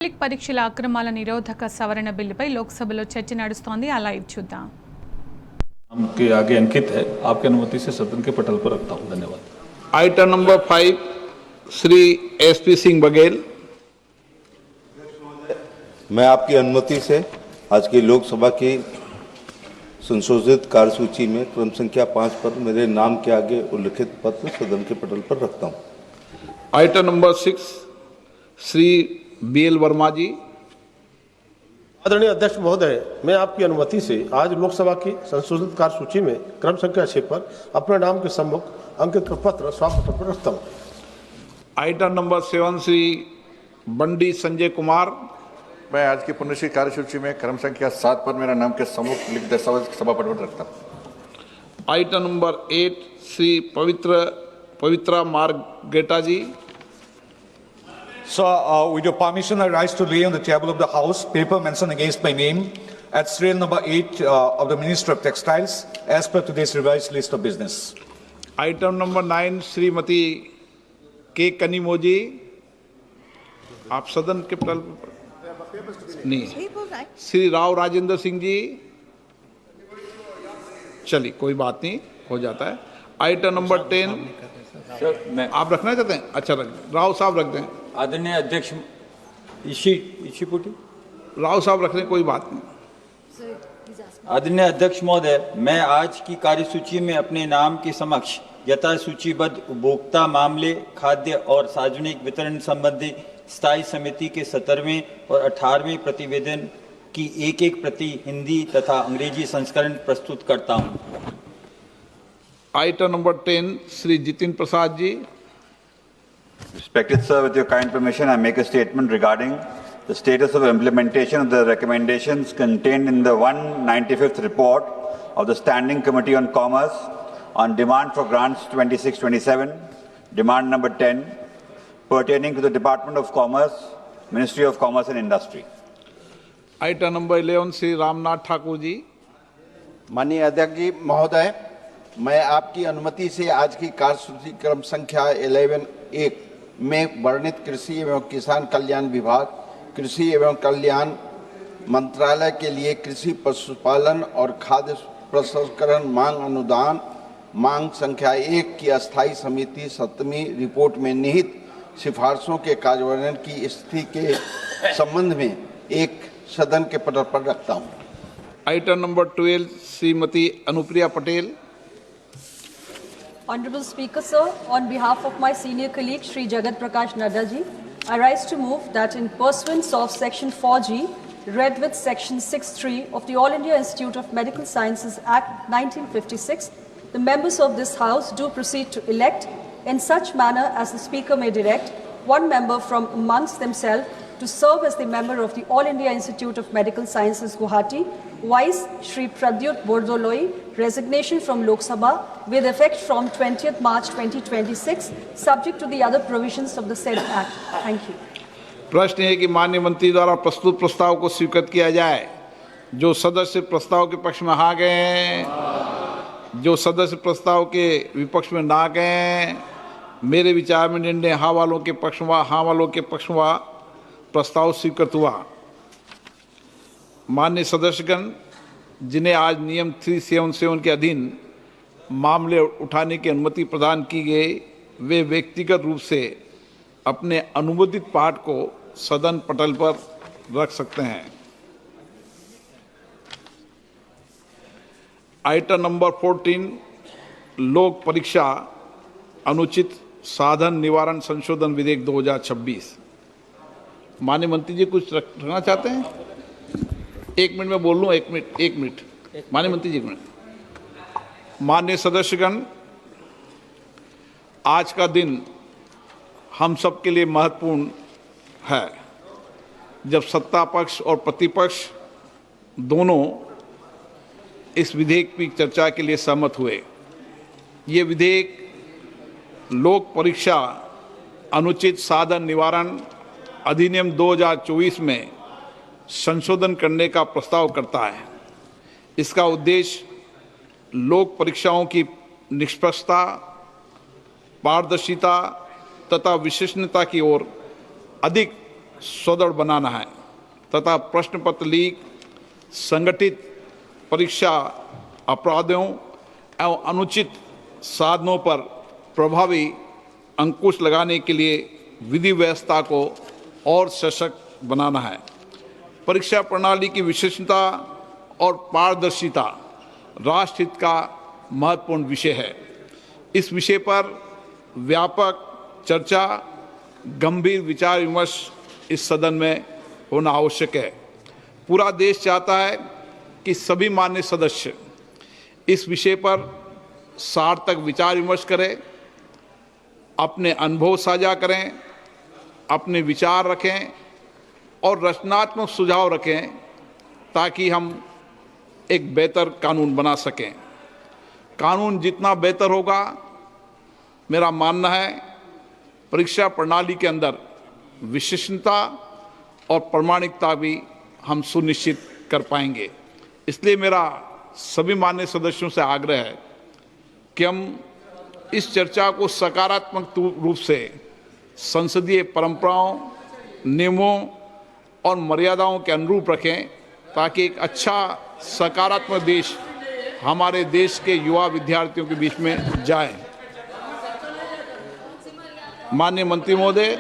పరీక్షల అక్రమాల నిరోధక సవరణ బిల్లుపై లోక్సభలో చర్చ నడుస్తోంది. ఆ లైవ్ చూద్దాం. आपके आगे अंकित है, आपकी अनुमति से सदन के पटल पर रखता हूं. धन्यवाद. Item number 5 Shri SP Singh Baghel. मैं आपकी अनुमति से आज की लोकसभा की संशोधित कार्यसूची में क्रम संख्या 5 पर मेरे नाम के आगे उल्लिखित पत्र सदन के पटल पर रखता हूं. Item number 6 Shri BL Verma ji. आदरणीय अध्यक्ष महोदय, मैं आपकी अनुमति से आज लोकसभा की संशोधित कार्यसूची में क्रम संख्या 6 पर अपने नाम के सम्मुख अंकित पत्र स्वापत्र पर रखता हूं. Item number 7 Shri Bandi Sanjay Kumar. मैं आज की पुनश्री कार्यसूची में क्रम संख्या 7 पर मेरा नाम के सम्मुख लिखित दस्तावेज सभा पट पर रखता हूँ. Item number 8 Shri Pabitra Margherita ji. So, with your permission, I rise to lay on the table of the House paper mentioned against my name at serial number 8 of the Ministry of Textiles as per today's revised list of business. Item number 9 Shrimati के कनीमोजी. आप सदन के पटल नहीं. श्री राव राजेंद्र सिंह जी. चलिए, कोई बात नहीं, हो जाता है. आइटम नंबर 10 आप रखना चाहते हैं? अच्छा, रख राव साहब रख दें. आदरणीय अध्यक्ष इशिपुटी राव साहब रख लें, कोई बात नहीं. आदरणीय अध्यक्ष महोदय, मैं आज की कार्यसूची में अपने नाम के समक्ष यथा सूचीबद्ध उपभोक्ता मामले, खाद्य और सार्वजनिक वितरण संबंधी स्थायी समिति के 17वें और 18वें प्रतिवेदन की एक प्रति हिंदी तथा अंग्रेजी संस्करण प्रस्तुत करता हूं. Item number 10 Shri Jitin Prasada ji. Respected sir, with your kind permission, I make a statement regarding the status of implementation of the recommendations contained in the 195th report of the Standing Committee on Commerce on demand for grants 26-27, demand number 10, pertaining to the Department of Commerce, Ministry of Commerce and Industry. Item number 11 Shri Ramnath Thakur ji. माननीय अध्यक्ष जी महोदय, मैं आपकी अनुमति से आज की कार्यसूची क्रम संख्या 11(1) में वर्णित कृषि एवं किसान कल्याण विभाग, कृषि एवं कल्याण मंत्रालय के लिए कृषि पशुपालन और खाद्य प्रसंस्करण मांग अनुदान मांग संख्या 1 की अस्थायी समिति 7वीं रिपोर्ट में निहित सिफारिशों के कार्यान्वयन की स्थिति के संबंध में एक सदन के पटल पर रखता हूं. Item number 12 Shrimati Anupriya Patel. Honorable Speaker, sir, on behalf of my senior colleague Shri Jagat Prakash Nadda ji, I rise to move that in pursuance of Section 4G, read with Section 6(3) of the All India Institute of Medical Sciences Act 1956, the members of this House do proceed to elect, in such manner as the Speaker may direct, one member from amongst themselves to serve as the member of the All India Institute of Medical Sciences Guwahati, Vice Shri Pradyut Bordoloi, resignation from Lok Sabha with effect from 20th March 2026, subject to the other provisions of the said Act. Thank you. प्रश्न है कि माननीय मंत्री द्वारा प्रस्तुत प्रस्ताव को स्वीकृत किया जाए. जो सदस्य प्रस्ताव के पक्ष में हाँ गए हैं, जो सदस्य प्रस्ताव के विपक्ष में ना गए हैं, मेरे विचार में निर्णय हाँ वालों के पक्ष में, हाँ वालों के पक्ष में प्रस्ताव स्वीकृत हुआ. माननीय सदस्यगण, जिन्हें आज नियम 377 के अधीन मामले उठाने की अनुमति प्रदान की गई, वे व्यक्तिगत रूप से अपने अनुमोदित पाठ को सदन पटल पर रख सकते हैं. आइटम नंबर 14 लोक परीक्षा अनुचित साधन निवारण संशोधन विधेयक 2026. माननीय मंत्री जी कुछ रखना चाहते हैं? 1 मिनट में बोल लूँ. 1 मिनट. माननीय मंत्री जी 1 मिनट. माननीय सदस्यगण, आज का दिन हम सब के लिए महत्वपूर्ण है, जब सत्ता पक्ष और प्रतिपक्ष दोनों इस विधेयक की चर्चा के लिए सहमत हुए. ये विधेयक लोक परीक्षा अनुचित साधन निवारण अधिनियम 2024 में संशोधन करने का प्रस्ताव करता है. इसका उद्देश्य लोक परीक्षाओं की निष्पक्षता, पारदर्शिता तथा विश्वसनीयता की ओर अधिक सुदृढ़ बनाना है तथा प्रश्न पत्र लीक, संगठित परीक्षा अपराधों एवं अनुचित साधनों पर प्रभावी अंकुश लगाने के लिए विधि व्यवस्था को और सशक्त बनाना है। परीक्षा प्रणाली की विशेषता और पारदर्शिता राष्ट्रहित का महत्वपूर्ण विषय है। इस विषय पर व्यापक चर्चा, गंभीर विचार विमर्श इस सदन में होना आवश्यक है। पूरा देश चाहता है कि सभी मान्य सदस्य इस विषय पर सार्थक विचार विमर्श करें, अपने अनुभव साझा करें, अपने विचार रखें और रचनात्मक सुझाव रखें ताकि हम एक बेहतर कानून बना सकें। कानून जितना बेहतर होगा, मेरा मानना है परीक्षा प्रणाली के अंदर विशिष्टता और प्रामाणिकता भी हम सुनिश्चित कर पाएंगे। इसलिए मेरा सभी मान्य सदस्यों से आग्रह है कि हम इस चर्चा को सकारात्मक रूप से संसदीय परंपराओं, नियमों और मर्यादाओं के अनुरूप रखें ताकि एक अच्छा सकारात्मक देश हमारे देश के युवा विद्यार्थियों के बीच में जाए। माननीय मंत्री महोदय,